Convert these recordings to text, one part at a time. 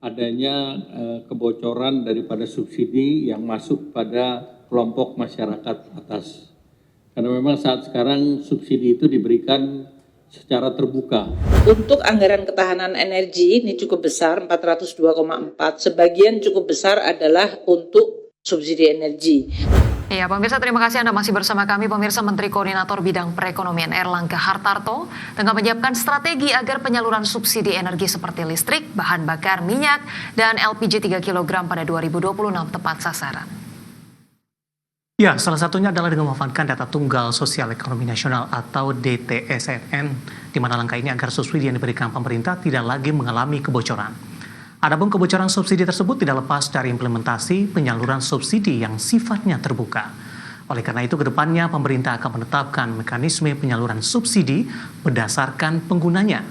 adanya kebocoran daripada subsidi yang masuk pada kelompok masyarakat atas. Karena memang saat sekarang subsidi itu diberikan secara terbuka. Untuk anggaran ketahanan energi ini cukup besar, 402,4. Sebagian cukup besar adalah untuk subsidi energi. Ya, pemirsa, terima kasih Anda masih bersama kami. Pemirsa, Menteri Koordinator Bidang Perekonomian Erlangga Hartarto tengah menyiapkan strategi agar penyaluran subsidi energi seperti listrik, bahan bakar minyak, dan LPG 3 kg pada 2026 tepat sasaran. Ya, salah satunya adalah dengan memanfaatkan data tunggal sosial ekonomi nasional atau DTSEN, di mana langkah ini agar subsidi yang diberikan pemerintah tidak lagi mengalami kebocoran. Adapun kebocoran subsidi tersebut tidak lepas dari implementasi penyaluran subsidi yang sifatnya terbuka. Oleh karena itu, kedepannya pemerintah akan menetapkan mekanisme penyaluran subsidi berdasarkan penggunanya.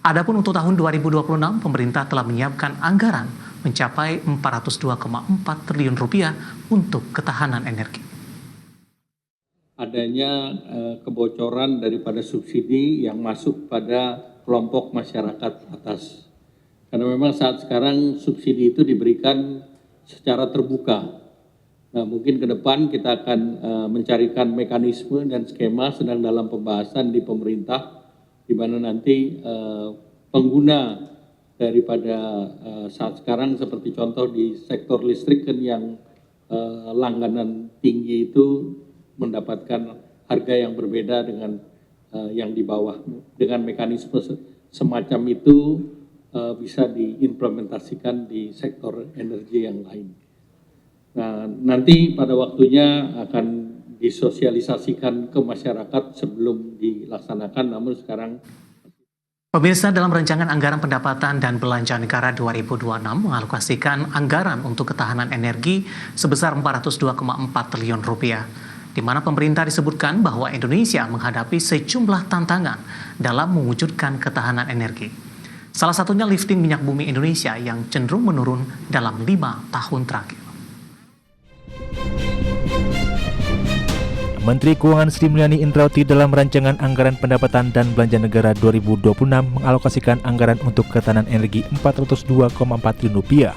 Adapun untuk tahun 2026, pemerintah telah menyiapkan anggaran mencapai 402,4 triliun rupiah untuk ketahanan energi. Adanya kebocoran daripada subsidi yang masuk pada kelompok masyarakat atas. Karena memang saat sekarang subsidi itu diberikan secara terbuka. Nah, mungkin ke depan kita akan mencarikan mekanisme dan skema sedang dalam pembahasan di pemerintah, di mana nanti pengguna daripada saat sekarang seperti contoh di sektor listrik kan yang langganan tinggi itu mendapatkan harga yang berbeda dengan yang di bawah. Dengan mekanisme semacam itu bisa diimplementasikan di sektor energi yang lain. Nah, nanti pada waktunya akan disosialisasikan ke masyarakat sebelum dilaksanakan, namun sekarang. Pemirsa, dalam rancangan anggaran pendapatan dan belanja negara 2026 mengalokasikan anggaran untuk ketahanan energi sebesar 402,4 triliun rupiah, di mana pemerintah disebutkan bahwa Indonesia menghadapi sejumlah tantangan dalam mewujudkan ketahanan energi. Salah satunya lifting minyak bumi Indonesia yang cenderung menurun dalam 5 tahun terakhir. Menteri Keuangan Sri Mulyani Indrawati dalam rancangan anggaran pendapatan dan belanja negara 2026 mengalokasikan anggaran untuk ketahanan energi 402,4 triliun rupiah.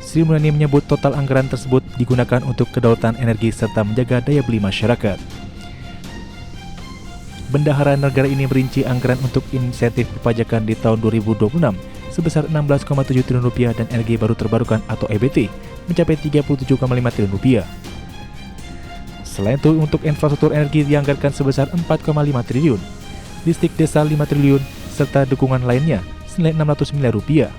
Sri Mulyani menyebut total anggaran tersebut digunakan untuk kedaulatan energi serta menjaga daya beli masyarakat. Bendahara negara ini merinci anggaran untuk insentif perpajakan di tahun 2026 sebesar 16,7 triliun rupiah dan energi baru terbarukan atau EBT mencapai 37,5 triliun rupiah. Selain itu, untuk infrastruktur energi dianggarkan sebesar 4,5 triliun, listrik desa 5 triliun, serta dukungan lainnya senilai 600 miliar rupiah.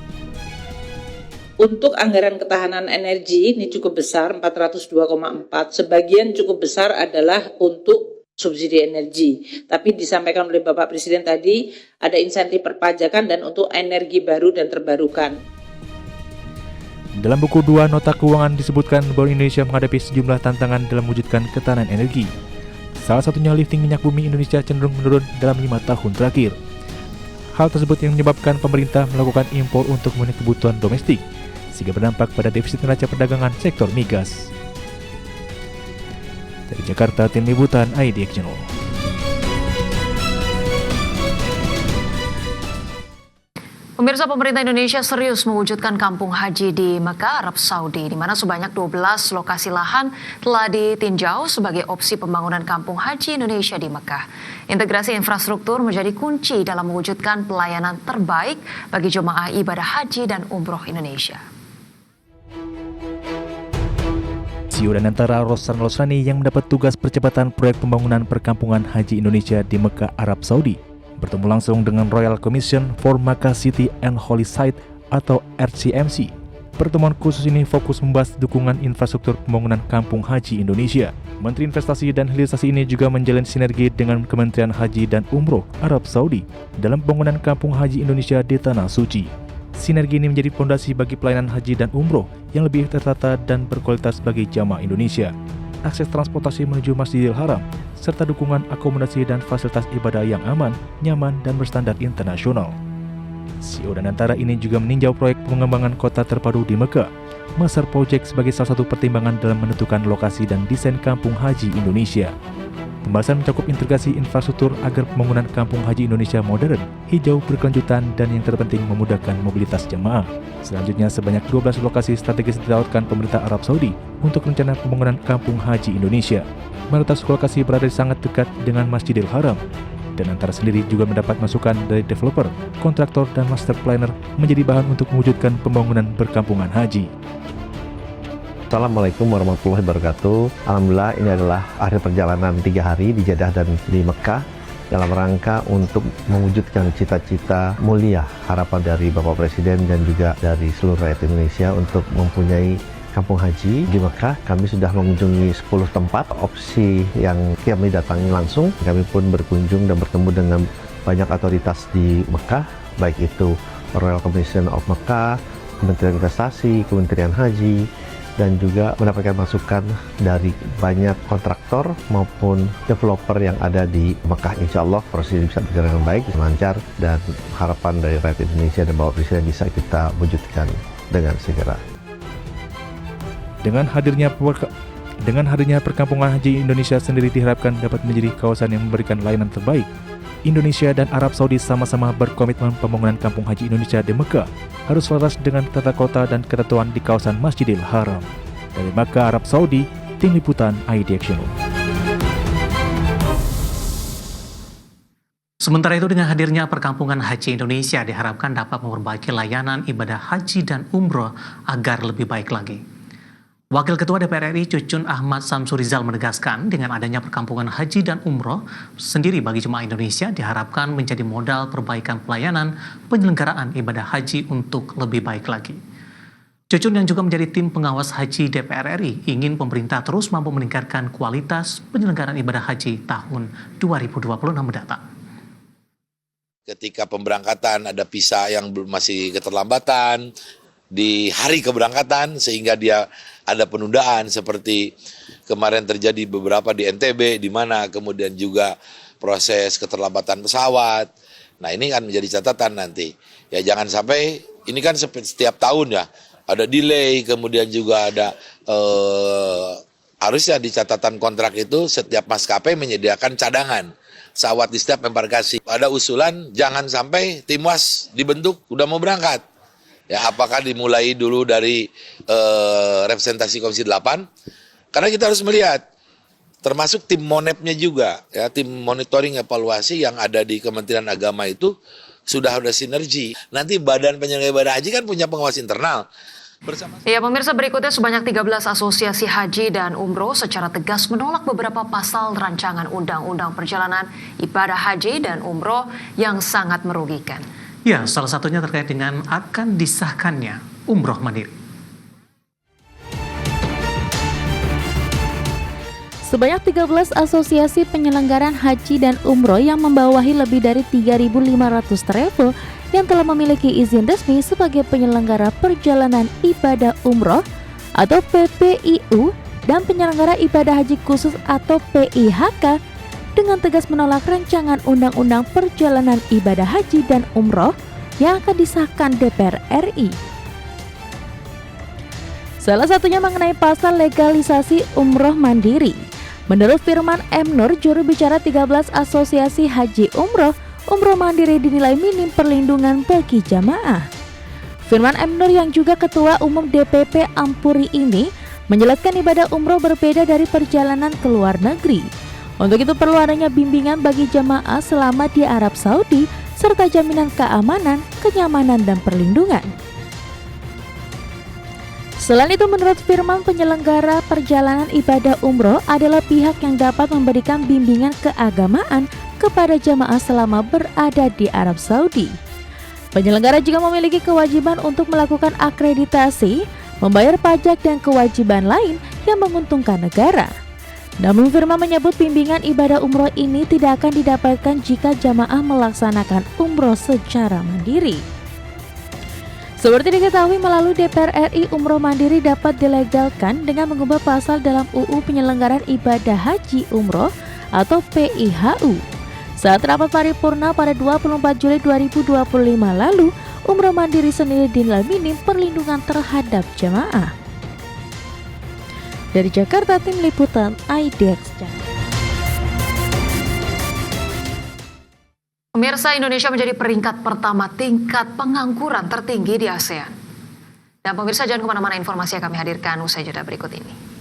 Untuk anggaran ketahanan energi ini cukup besar, 402,4. Sebagian cukup besar adalah untuk subsidi energi. Tapi disampaikan oleh Bapak Presiden tadi, ada insentif perpajakan dan untuk energi baru dan terbarukan. Dalam buku 2 nota keuangan disebutkan bahwa Indonesia menghadapi sejumlah tantangan dalam mewujudkan ketahanan energi. Salah satunya lifting minyak bumi Indonesia cenderung menurun dalam 5 tahun terakhir. Hal tersebut yang menyebabkan pemerintah melakukan impor untuk memenuhi kebutuhan domestik, sehingga berdampak pada defisit neraca perdagangan sektor migas. Dari Jakarta, tim liputan IDX Channel. Pemirsa, pemerintah Indonesia serius mewujudkan kampung haji di Mekah, Arab Saudi, di mana sebanyak 12 lokasi lahan telah ditinjau sebagai opsi pembangunan kampung haji Indonesia di Mekah. Integrasi infrastruktur menjadi kunci dalam mewujudkan pelayanan terbaik bagi jemaah ibadah haji dan umroh Indonesia. CEO dan antara Roslan Rosrani yang mendapat tugas percepatan proyek pembangunan perkampungan haji Indonesia di Mekah, Arab Saudi, bertemu langsung dengan Royal Commission for Makkah City and Holy Site atau RCMC. Pertemuan khusus ini fokus membahas dukungan infrastruktur pembangunan kampung haji Indonesia. Menteri Investasi dan Hilirisasi ini juga menjalin sinergi dengan Kementerian Haji dan Umroh Arab Saudi dalam pembangunan kampung haji Indonesia di Tanah Suci. Sinergi ini menjadi fondasi bagi pelayanan haji dan umroh yang lebih tertata dan berkualitas bagi jamaah Indonesia, akses transportasi menuju Masjidil Haram, serta dukungan akomodasi dan fasilitas ibadah yang aman, nyaman, dan berstandar internasional. CEO dan antara ini juga meninjau proyek pengembangan kota terpadu di Mekah, Masar Project sebagai salah satu pertimbangan dalam menentukan lokasi dan desain kampung haji Indonesia. Pembahasan mencakup integrasi infrastruktur agar pembangunan kampung haji Indonesia modern, hijau, berkelanjutan, dan yang terpenting memudahkan mobilitas jemaah. Selanjutnya, sebanyak 12 lokasi strategis ditawarkan pemerintah Arab Saudi untuk rencana pembangunan kampung haji Indonesia. Mayoritas lokasi berada sangat dekat dengan Masjidil Haram, dan antara sendiri juga mendapat masukan dari developer, kontraktor, dan master planner menjadi bahan untuk mewujudkan pembangunan berkampungan haji. Assalamualaikum warahmatullahi wabarakatuh. Alhamdulillah ini adalah akhir perjalanan 3 hari di Jeddah dan di Mekah dalam rangka untuk mewujudkan cita-cita mulia harapan dari Bapak Presiden dan juga dari seluruh rakyat Indonesia untuk mempunyai kampung haji di Mekah. Kami sudah mengunjungi 10 tempat opsi yang kami datangi langsung. Kami pun berkunjung dan bertemu dengan banyak otoritas di Mekah, baik itu Royal Commission of Mekah, Kementerian Investasi, Kementerian Haji, dan juga mendapatkan masukan dari banyak kontraktor maupun developer yang ada di Mekah. Insya Allah proses ini bisa berjalan dengan baik, lancar, dan harapan dari rakyat Indonesia dan Bapak Presiden bisa kita wujudkan dengan segera. Dengan hadirnya perkampungan haji Indonesia sendiri diharapkan dapat menjadi kawasan yang memberikan layanan terbaik. Indonesia dan Arab Saudi sama-sama berkomitmen pembangunan kampung haji Indonesia di Mekah harus selaras dengan tata kota dan ketentuan di kawasan Masjidil Haram. Dari Mekah, Arab Saudi, Tim Liputan IDX. Sementara itu, dengan hadirnya perkampungan haji Indonesia diharapkan dapat memperbaiki layanan ibadah haji dan umroh agar lebih baik lagi. Wakil Ketua DPR RI Cucun Ahmad Samsurizal menegaskan dengan adanya perkampungan haji dan umroh sendiri bagi jemaah Indonesia diharapkan menjadi modal perbaikan pelayanan penyelenggaraan ibadah haji untuk lebih baik lagi. Cucun yang juga menjadi tim pengawas haji DPR RI ingin pemerintah terus mampu meningkatkan kualitas penyelenggaraan ibadah haji tahun 2026 mendatang. Ketika pemberangkatan ada visa yang masih keterlambatan di hari keberangkatan sehingga dia ada penundaan seperti kemarin terjadi beberapa di NTB di mana kemudian juga proses keterlambatan pesawat. Nah, ini kan menjadi catatan nanti. Ya jangan sampai ini kan setiap tahun ya ada delay, kemudian juga ada harusnya di catatan kontrak itu setiap maskapai menyediakan cadangan pesawat di setiap embarkasi. Ada usulan jangan sampai Timwas dibentuk udah mau berangkat. Ya, apakah dimulai dulu dari representasi Komisi 8? Karena kita harus melihat, termasuk tim monepnya juga, ya tim monitoring evaluasi yang ada di Kementerian Agama itu sudah ada sinergi. Nanti Badan Penyelenggara Ibadah Haji kan punya pengawas internal. Ya, pemirsa, berikutnya sebanyak 13 asosiasi haji dan umroh secara tegas menolak beberapa pasal rancangan Undang-Undang Perjalanan Ibadah Haji dan Umroh yang sangat merugikan. Ya, salah satunya terkait dengan akan disahkannya umroh mandiri. Sebanyak 13 asosiasi penyelenggaraan haji dan umroh yang membawahi lebih dari 3.500 travel yang telah memiliki izin resmi sebagai penyelenggara perjalanan ibadah umroh atau PPIU dan penyelenggara ibadah haji khusus atau PIHK dengan tegas menolak rancangan Undang-Undang Perjalanan Ibadah Haji dan Umroh yang akan disahkan DPR RI. Salah satunya mengenai pasal legalisasi umroh mandiri. Menurut Firman M. Nur, juru bicara 13 asosiasi haji umroh mandiri dinilai minim perlindungan bagi jamaah. Firman M. Nur yang juga Ketua Umum DPP Ampuri ini menjelaskan ibadah umroh berbeda dari perjalanan ke luar negeri. Untuk itu perlu adanya bimbingan bagi jamaah selama di Arab Saudi serta jaminan keamanan, kenyamanan, dan perlindungan. Selain itu, menurut Firman, penyelenggara perjalanan ibadah umroh adalah pihak yang dapat memberikan bimbingan keagamaan kepada jamaah selama berada di Arab Saudi. Penyelenggara juga memiliki kewajiban untuk melakukan akreditasi, membayar pajak, dan kewajiban lain yang menguntungkan negara. Namun Firman menyebut bimbingan ibadah umroh ini tidak akan didapatkan jika jamaah melaksanakan umroh secara mandiri. Seperti diketahui melalui DPR RI, umroh mandiri dapat dilegalkan dengan mengubah pasal dalam UU Penyelenggaraan Ibadah Haji Umroh atau PIHU. Saat rapat paripurna pada 24 Juli 2025 lalu, umroh mandiri sendiri dinilai minim perlindungan terhadap jamaah. Dari Jakarta, Tim Liputan IDX. Pemirsa, Indonesia menjadi peringkat pertama tingkat pengangguran tertinggi di ASEAN. Dan pemirsa, jangan kemana-mana, informasi yang kami hadirkan usai jeda berikut ini.